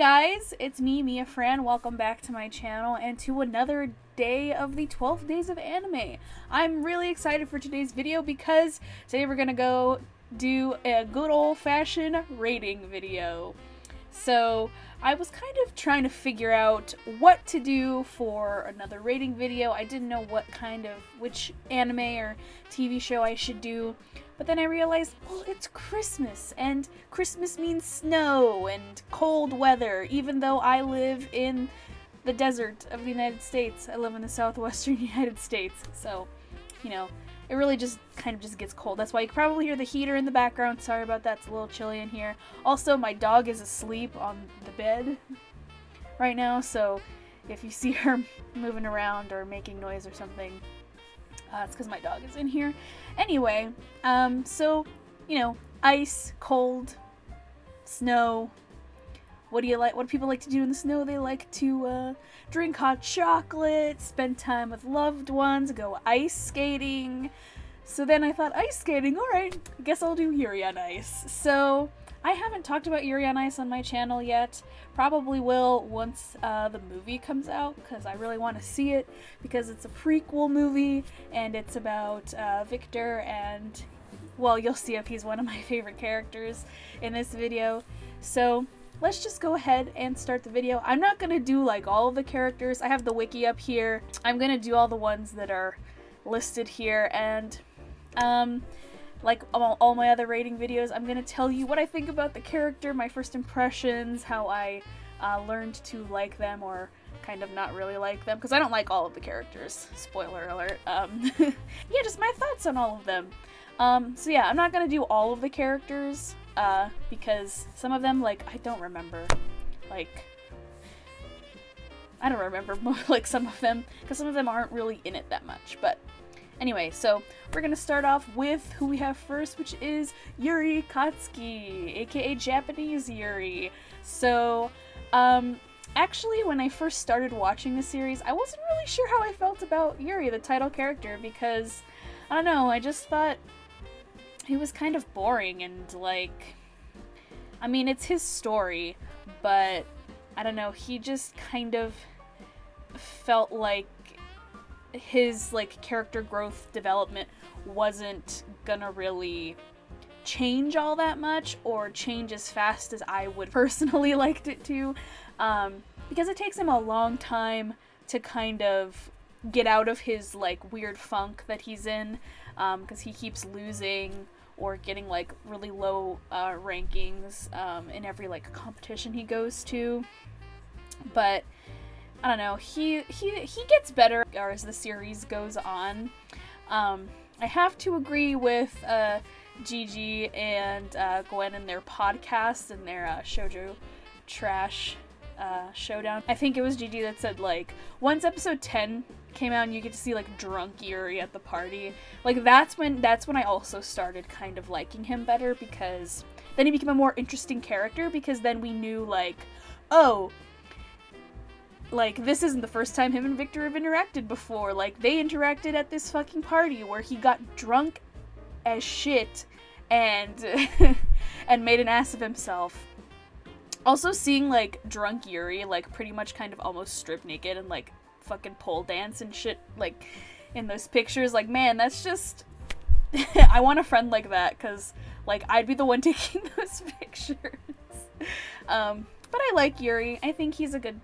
guys, it's me, MiaFran. Welcome back to my channel and to another day of the 12 days of anime. I'm really excited for today's video because today we're gonna go do a good old-fashioned rating video. So I was kind of trying to figure out what to do for another rating video. I didn't know which anime or TV show I should do. But then I realized, well, it's Christmas, and Christmas means snow and cold weather, even though I live in the desert of the United States. I live in the southwestern United States, so, you know, it really just kind of gets cold. That's why you can probably hear the heater in the background. Sorry about that, it's a little chilly in here. Also, my dog is asleep on the bed right now, so if you see her moving around or making noise or something, it's because my dog is in here. Anyway, so, you know, ice, cold, snow. What do people like to do in the snow? They like to drink hot chocolate, spend time with loved ones, go ice skating. So then I thought, ice skating, alright, I guess I'll do Yuri on Ice. So I haven't talked about Yuri on Ice on my channel yet. Probably will once the movie comes out, because I really want to see it, because it's a prequel movie, and it's about Victor, and, well, you'll see if he's one of my favorite characters in this video. So let's just go ahead and start the video. I'm not going to do, like, all of the characters. I have the wiki up here. I'm going to do all the ones that are listed here, and, like all my other rating videos, I'm gonna tell you what I think about the character, my first impressions, how I learned to like them or kind of not really like them, because I don't like all of the characters, spoiler alert. Yeah, just my thoughts on all of them. So yeah, I'm not gonna do all of the characters, because some of them, like, I don't remember. Like, I don't remember, like, some of them, because some of them aren't really in it that much, but anyway, so we're gonna start off with who we have first, which is Yuri Katsuki, aka Japanese Yuri. So, actually, when I first started watching the series, I wasn't really sure how I felt about Yuri, the title character, because, I don't know, I just thought he was kind of boring and, like, I mean, it's his story, but, I don't know, he just kind of felt like his, like, character growth development wasn't gonna really change all that much, or change as fast as I would personally liked it to, because it takes him a long time to kind of get out of his, like, weird funk that he's in, because he keeps losing or getting, like, really low rankings in every, like, competition he goes to. But I don't know, he gets better as the series goes on. I have to agree with Gigi and Gwen in their podcast and their Shoujo Trash Showdown. I think it was Gigi that said, like, once episode 10 came out and you get to see, like, drunk Yuri at the party, like, that's when I also started kind of liking him better, because then he became a more interesting character, because then we knew, like, oh, like, this isn't the first time him and Victor have interacted before. Like, they interacted at this fucking party where he got drunk as shit and and made an ass of himself. Also seeing, like, drunk Yuri, like, pretty much kind of almost strip naked and, like, fucking pole dance and shit, like, in those pictures, like, man, that's just I want a friend like that, because, like, I'd be the one taking those pictures. But I like Yuri. I think he's an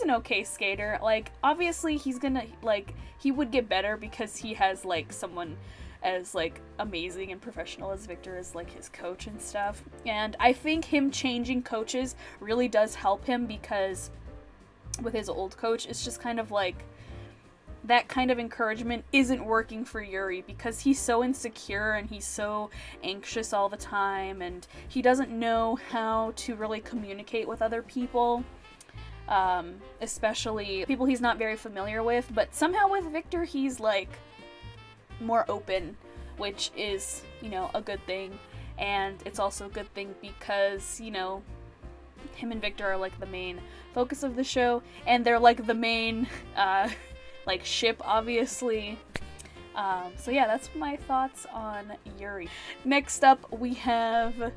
okay skater. Like, obviously he's gonna, like, he would get better because he has, like, someone as, like, amazing and professional as Victor is, like, his coach and stuff. And I think him changing coaches really does help him, because with his old coach, it's just kind of like, that kind of encouragement isn't working for Yuri, because he's so insecure and he's so anxious all the time, and he doesn't know how to really communicate with other people, especially people he's not very familiar with. But somehow with Victor, he's, like, more open, which is, you know, a good thing. And it's also a good thing because, you know, him and Victor are, like, the main focus of the show, and they're, like, the main like, ship, obviously. So yeah, that's my thoughts on Yuri. Next up, we have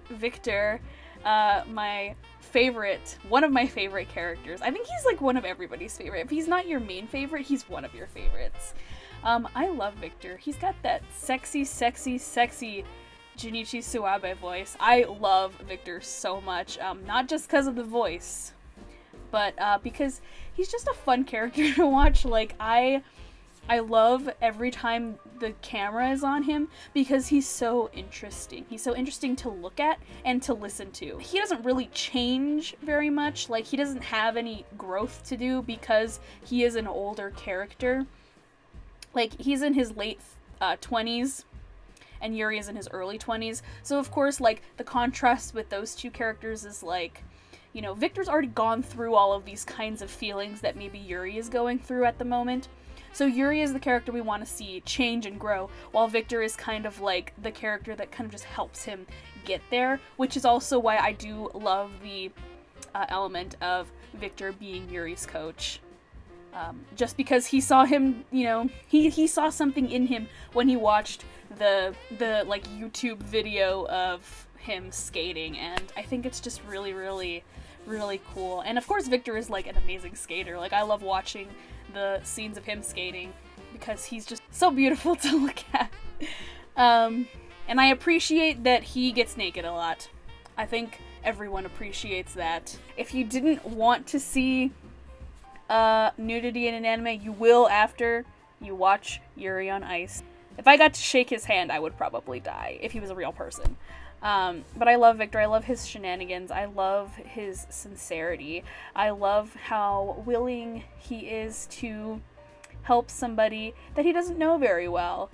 Victor. my favorite, one of my favorite characters. I think he's like one of everybody's favorite. If he's not your main favorite, he's one of your favorites. I love Victor. He's got that sexy, sexy, sexy Junichi Suabe voice. I love Victor so much. Not just because of the voice, but because he's just a fun character to watch. Like, I love every time the camera is on him because he's so interesting. He's so interesting to look at and to listen to. He doesn't really change very much. Like, he doesn't have any growth to do because he is an older character. Like, he's in his late 20s and Yuri is in his early 20s. So, of course, like, the contrast with those two characters is like, you know, Victor's already gone through all of these kinds of feelings that maybe Yuri is going through at the moment. So Yuri is the character we want to see change and grow, while Victor is kind of like the character that kind of just helps him get there, which is also why I do love the element of Victor being Yuri's coach. Just because he saw him, you know, he saw something in him when he watched the like YouTube video of him skating, and I think it's just really, really, really cool. And of course Victor is like an amazing skater. Like, I love watching the scenes of him skating because he's just so beautiful to look at. And I appreciate that he gets naked a lot. I think everyone appreciates that. If you didn't want to see nudity in an anime, you will after you watch Yuri on Ice. If I got to shake his hand, I would probably die if he was a real person. But I love Victor. I love his shenanigans. I love his sincerity. I love how willing he is to help somebody that he doesn't know very well,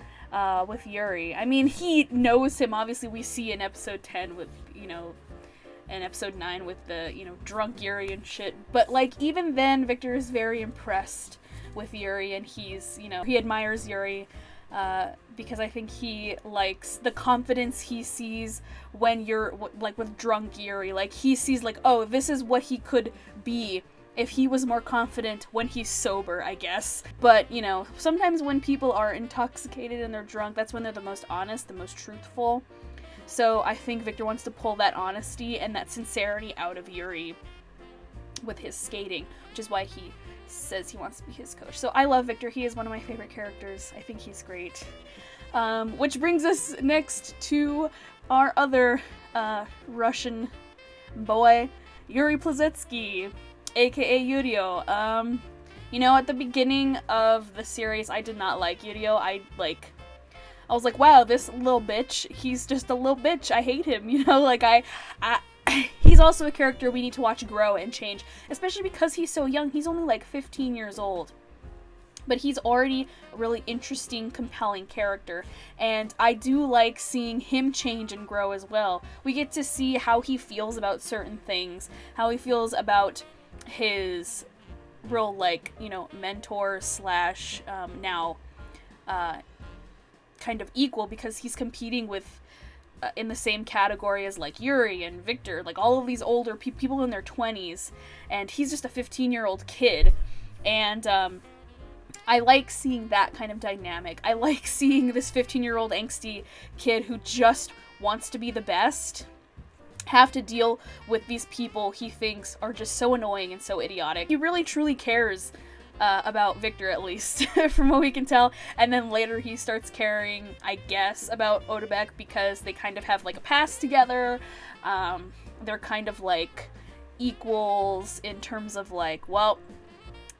with Yuri. I mean, he knows him. Obviously, we see in episode 10 with, you know, and episode 9 with the, you know, drunk Yuri and shit. But, like, even then, Victor is very impressed with Yuri, and he's, you know, he admires Yuri, because I think he likes the confidence he sees when you're, like, with drunk Yuri. Like, he sees, like, oh, this is what he could be if he was more confident when he's sober, I guess. But, you know, sometimes when people are intoxicated and they're drunk, that's when they're the most honest, the most truthful. So I think Victor wants to pull that honesty and that sincerity out of Yuri with his skating, which is why he says he wants to be his coach. So I love Victor. He is one of my favorite characters. I think he's great. Which brings us next to our other Russian boy, Yuri Plazetsky, aka Yurio. You know, at the beginning of the series, I did not like Yurio. I was like, wow, this little bitch, he's just a little bitch. I hate him, you know? Like, he's also a character we need to watch grow and change, especially because he's so young. He's only like 15 years old. But he's already a really interesting, compelling character, and I do like seeing him change and grow as well. We get to see how he feels about certain things, how he feels about his real, like, you know, mentor slash now kind of equal, because he's competing with in the same category as like Yuri and Victor, like all of these older people in their 20s, and he's just a 15-year-old kid. And I like seeing that kind of dynamic. I like seeing this 15-year-old angsty kid who just wants to be the best have to deal with these people he thinks are just so annoying and so idiotic. He really truly cares about Victor, at least, from what we can tell. And then later he starts caring, I guess, about Oda Beck because they kind of have like a past together. They're kind of like equals in terms of like, well,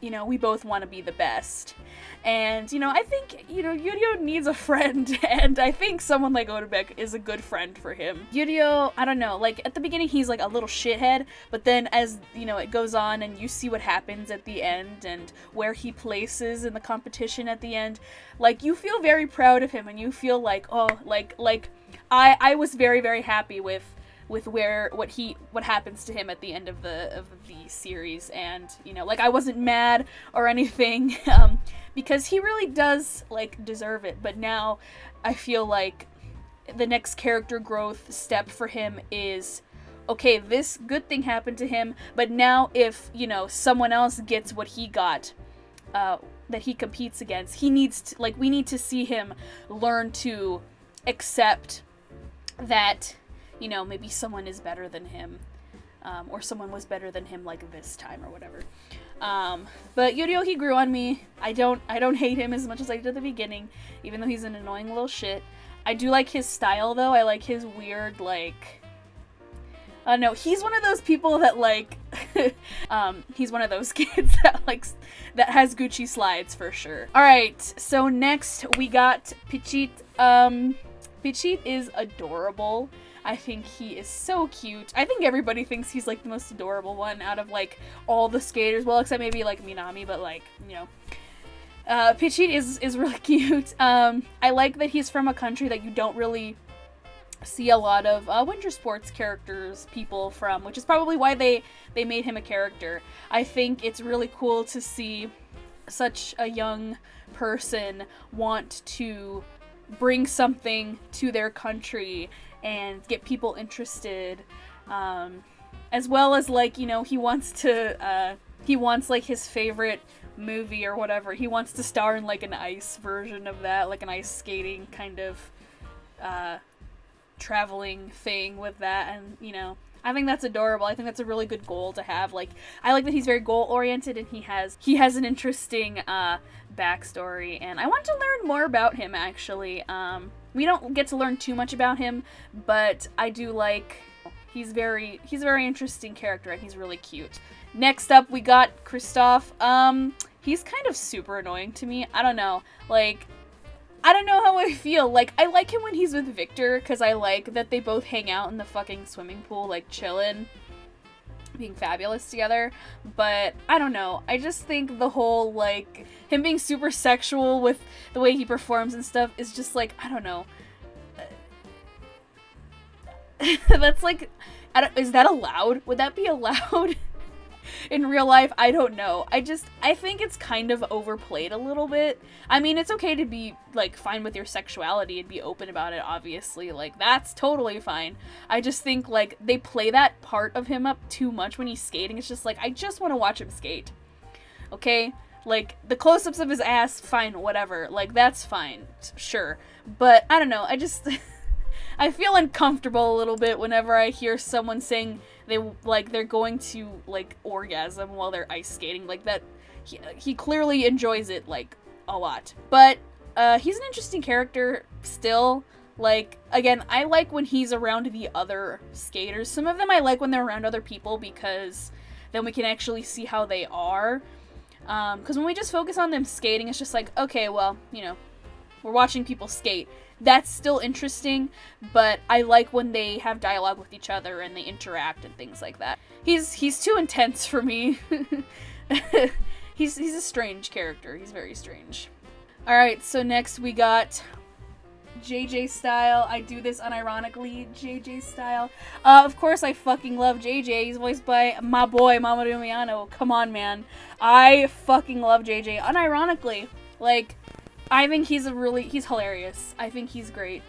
you know, we both want to be the best. And, you know, I think, you know, Yurio needs a friend, and I think someone like Oda Beck is a good friend for him. Yurio, I don't know, like, at the beginning he's like a little shithead, but then as, you know, it goes on and you see what happens at the end and where he places in the competition at the end, like, you feel very proud of him, and you feel like, oh, like, I was very, very happy with what happens to him at the end of the series, and, you know, like, I wasn't mad or anything, because he really does, like, deserve it. But now I feel like the next character growth step for him is, okay, this good thing happened to him, but now if, you know, someone else gets what he got, that he competes against, he needs to, like, we need to see him learn to accept that, you know, maybe someone is better than him, or someone was better than him like this time or whatever. But Yuri, he grew on me. I don't hate him as much as I did at the beginning, even though he's an annoying little shit. I do like his style though. I like his weird, like, no, he's one of those people that, like, he's one of those kids that, like, that has Gucci slides for sure. Alright, so next we got Pichit. Pichit is adorable. I think he is so cute. I think everybody thinks he's, like, the most adorable one out of, like, all the skaters. Well, except maybe, like, Minami, but, like, you know. Pichit is really cute. I like that he's from a country that you don't really see a lot of winter sports characters, people from, which is probably why they made him a character. I think it's really cool to see such a young person want to bring something to their country and get people interested, as well as, like, you know, he wants like his favorite movie or whatever, he wants to star in, like, an ice version of that, like an ice skating kind of traveling thing with that. And, you know, I think that's adorable. I think that's a really good goal to have. Like, I like that he's very goal oriented and he has an interesting backstory, and I want to learn more about him, actually. We don't get to learn too much about him, but I do like, he's a very interesting character and he's really cute. Next up we got Christoph. He's kind of super annoying to me. I don't know, like, I don't know how I feel. Like, I like him when he's with Victor, because I like that they both hang out in the fucking swimming pool, like, chillin', being fabulous together. But, I don't know. I just think the whole, like, him being super sexual with the way he performs and stuff is just, like, I don't know. That's, like, is that allowed? Would that be allowed? In real life? I don't know. I think it's kind of overplayed a little bit. I mean, it's okay to be, like, fine with your sexuality and be open about it, obviously. Like, that's totally fine. I just think, like, they play that part of him up too much when he's skating. It's just like, I just want to watch him skate. Okay? Like, the close-ups of his ass, fine, whatever. Like, that's fine. Sure. But, I don't know. I just... I feel uncomfortable a little bit whenever I hear someone saying they're going to, like, orgasm while they're ice skating. Like, that, he clearly enjoys it, like, a lot. But, he's an interesting character still. Like, again, I like when he's around the other skaters. Some of them I like when they're around other people, because then we can actually see how they are. Because when we just focus on them skating, it's just like, okay, well, you know, we're watching people skate. That's still interesting, but I like when they have dialogue with each other and they interact and things like that. He's too intense for me. He's a strange character. He's very strange. Alright, so next we got JJ Style. I do this unironically, JJ Style. Of course I fucking love JJ. He's voiced by my boy, Mamoru Miyano. Come on, man. I fucking love JJ. Unironically. Like, I think he's hilarious. I think he's great.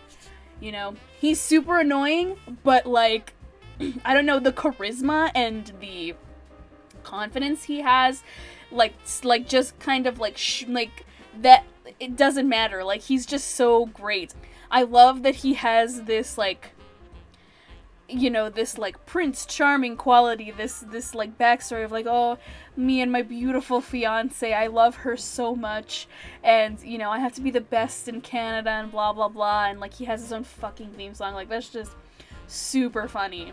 You know, he's super annoying, but, like, I don't know, the charisma and the confidence he has, like just kind of, like, that, it doesn't matter. Like, he's just so great. I love that he has this, like, you know, this, like, Prince Charming quality, this, like, backstory of, like, oh, me and my beautiful fiance, I love her so much, and, you know, I have to be the best in Canada, and blah, blah, blah, and, like, he has his own fucking theme song. Like, that's just super funny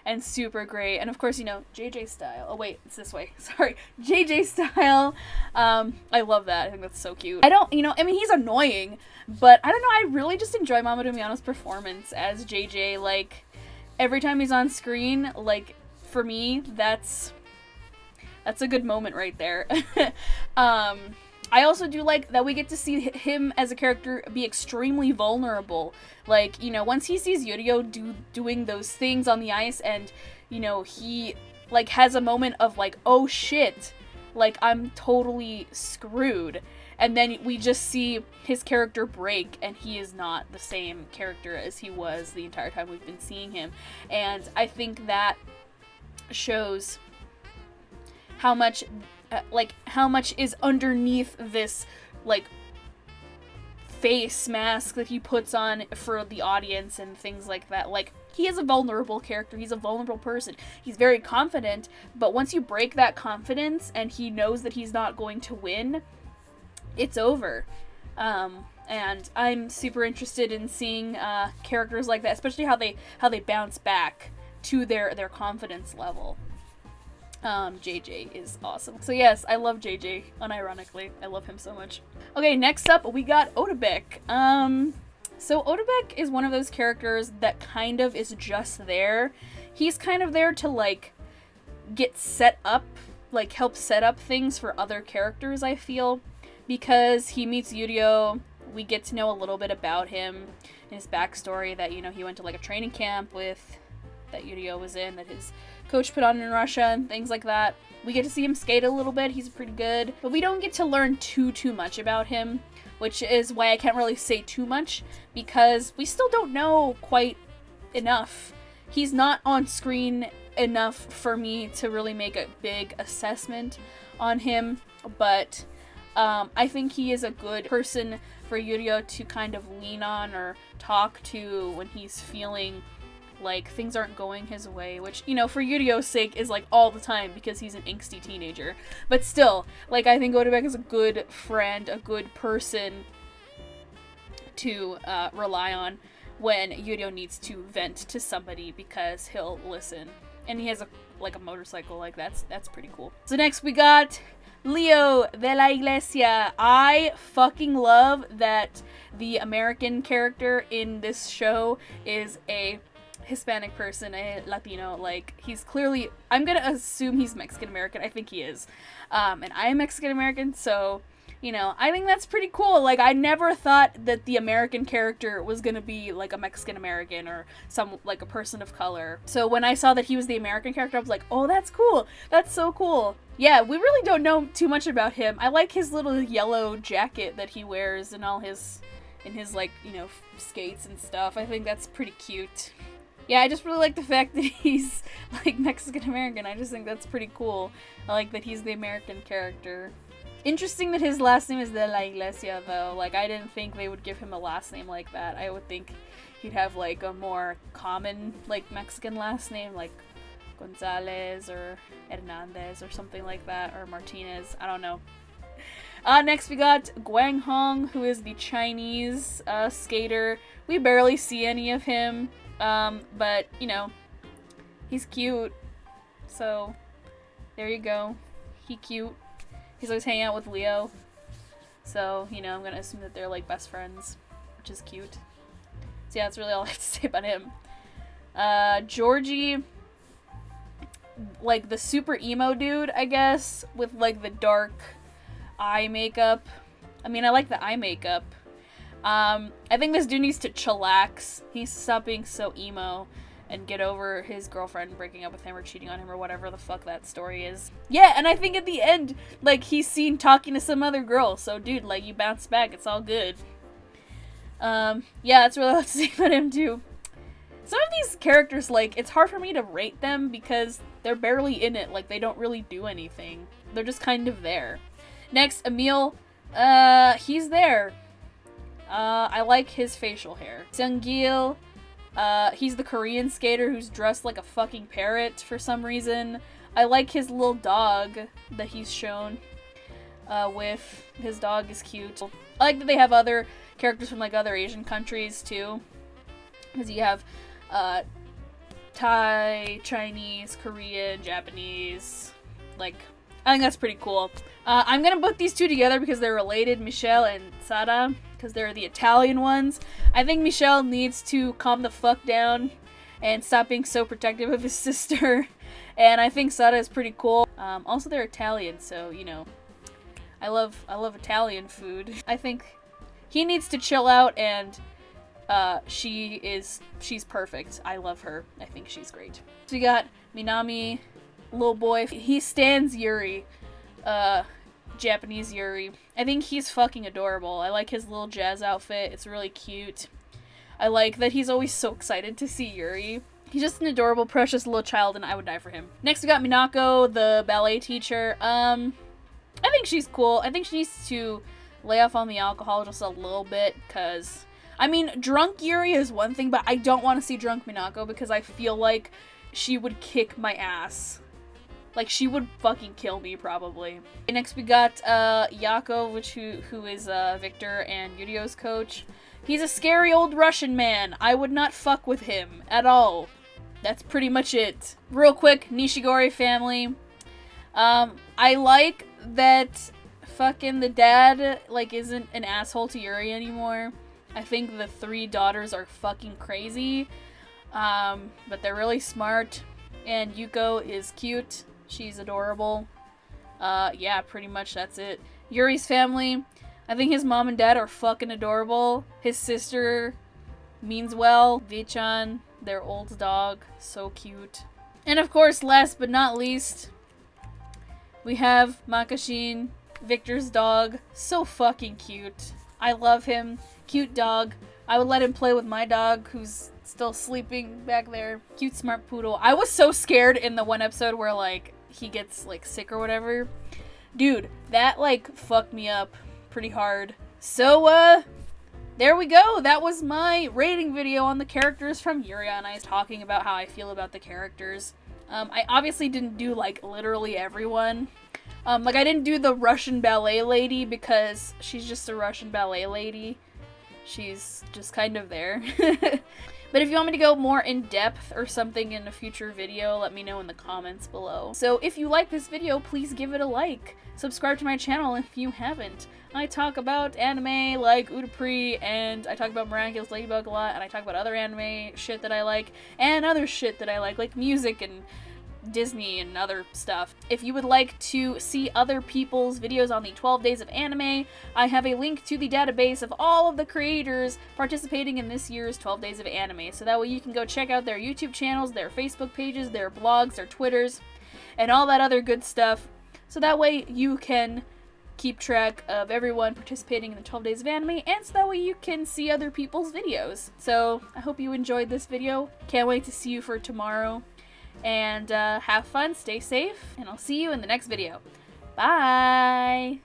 and super great. And, of course, you know, JJ Style. Oh, wait, it's this way. Sorry. JJ Style. I love that. I think that's so cute. You know, I mean, he's annoying, but I don't know, I really just enjoy Mamoru Miyano's performance as JJ. Like, every time he's on screen, like, for me, that's a good moment right there. I also do like that we get to see him as a character be extremely vulnerable. Like, you know, once he sees Yuri doing those things on the ice, and, you know, he, like, has a moment of, like, oh shit, like, I'm totally screwed. And then we just see his character break, and he is not the same character as he was the entire time we've been seeing him. And I think that shows how much is underneath this, like, face mask that he puts on for the audience and things like that. Like, he is a vulnerable character. He's a vulnerable person. He's very confident, but once you break that confidence and he knows that he's not going to win, it's over. And I'm super interested in seeing characters like that, especially how they bounce back to their confidence level. JJ is awesome. So yes, I love JJ, unironically. I love him so much. Okay, next up we got Oda Beck. So Oda Beck is one of those characters that kind of is just there. He's kind of there to, like, get set up, like, help set up things for other characters, I feel. Because he meets Yuri, we get to know a little bit about him, and his backstory, that, you know, he went to, like, a training camp with, that Yuri was in, that his coach put on in Russia, and things like that. We get to see him skate a little bit, he's pretty good, but we don't get to learn too much about him, which is why I can't really say too much, because we still don't know quite enough. He's not on screen enough for me to really make a big assessment on him, but I think he is a good person for Yuri to kind of lean on or talk to when he's feeling like things aren't going his way, which, you know, for Yurio's sake is like all the time because he's an angsty teenager. But still, like, I think Oda Beck is a good friend, a good person to rely on when Yuri needs to vent to somebody, because he'll listen. And he has a motorcycle, like, that's pretty cool. So next we got Leo de la Iglesia. I fucking love that the American character in this show is a Hispanic person, a Latino. Like, he's clearly, I'm gonna assume he's Mexican American. I think he is. And I am Mexican American, so, you know, I think that's pretty cool. Like, I never thought that the American character was gonna be, like, a Mexican American or like, a person of color. So when I saw that he was the American character, I was like, oh, that's cool. That's so cool. Yeah, we really don't know too much about him. I like his little yellow jacket that he wears in his, like, you know, skates and stuff. I think that's pretty cute. Yeah, I just really like the fact that he's, like, Mexican-American. I just think that's pretty cool. I like that he's the American character. Interesting that his last name is De La Iglesia, though. Like, I didn't think they would give him a last name like that. I would think he'd have, like, a more common, like, Mexican last name, like Gonzalez or Hernandez or something like that, or Martinez. I don't know. Next we got Gwen Hong, who is the Chinese skater. We barely see any of him. But, you know, he's cute, so there you go. He cute. He's always hanging out with Leo, so, you know, I'm gonna assume that they're, like, best friends, which is cute. So yeah, that's really all I have to say about him. Georgie, like, the super emo dude, I guess, with, like, the dark eye makeup. I mean, I like the eye makeup. I think this dude needs to chillax. He needs to stop being so emo and get over his girlfriend breaking up with him or cheating on him or whatever the fuck that story is. Yeah, and I think at the end, like, he's seen talking to some other girl, so dude, like, you bounce back, it's all good. Yeah, that's really all I have to say about him too. Some of these characters, like, it's hard for me to rate them because they're barely in it, like, they don't really do anything. They're just kind of there. Next, Emil, he's there. I like his facial hair. Seung-gil, he's the Korean skater who's dressed like a fucking parrot for some reason. I like his little dog that he's shown with. His dog is cute. I like that they have other characters from, like, other Asian countries too. Because you have Thai, Chinese, Korean, Japanese. Like, I think that's pretty cool. I'm gonna put these two together because they're related, Michelle and Sara, because they're the Italian ones. I think Michelle needs to calm the fuck down and stop being so protective of his sister. And I think Sara is pretty cool. Also, they're Italian, so, you know, I love Italian food. I think he needs to chill out, and she's perfect. I love her. I think she's great. So we got Minami, little boy. He stands Yuri. Japanese Yuri. I think he's fucking adorable. I like his little jazz outfit. It's really cute. I like that he's always so excited to see Yuri. He's just an adorable, precious little child, and I would die for him. Next, we got Minako, the ballet teacher. I think she's cool. I think she needs to lay off on the alcohol just a little bit, because, I mean, drunk Yuri is one thing, but I don't want to see drunk Minako because I feel like she would kick my ass. Like, she would fucking kill me, probably. And next we got Yako, who is Victor and Yurio's coach. He's a scary old Russian man. I would not fuck with him at all. That's pretty much it. Real quick, Nishigori family. I like that fucking the dad, like, isn't an asshole to Yuri anymore. I think the 3 daughters are fucking crazy. But they're really smart. And Yuko is cute. She's adorable. Yeah, pretty much that's it. Yuri's family. I think his mom and dad are fucking adorable. His sister means well. Vichan, their old dog. So cute. And of course, last but not least, we have Makashin, Victor's dog. So fucking cute. I love him. Cute dog. I would let him play with my dog, who's still sleeping back there. Cute, smart poodle. I was so scared in the one episode where, like, he gets, like, sick or whatever. Dude, that, like, fucked me up pretty hard. So, there we go. That was my rating video on the characters from Yuri on Ice, talking about how I feel about the characters. I obviously didn't do, like, literally everyone. Like, I didn't do the Russian ballet lady because she's just a Russian ballet lady. She's just kind of there. But if you want me to go more in depth or something in a future video, let me know in the comments below. So if you like this video, please give it a like. Subscribe to my channel if you haven't. I talk about anime like Udapri, and I talk about Miraculous Ladybug a lot, and I talk about other anime shit that I like, and other shit that I like music and Disney and other stuff. If you would like to see other people's videos on the 12 Days of Anime, I have a link to the database of all of the creators participating in this year's 12 Days of Anime, so that way you can go check out their YouTube channels, their Facebook pages, their blogs, their Twitters, and all that other good stuff, so that way you can keep track of everyone participating in the 12 Days of Anime, and so that way you can see other people's videos. So I hope you enjoyed this video. Can't wait to see you for tomorrow. And have fun, stay safe, and I'll see you in the next video. Bye!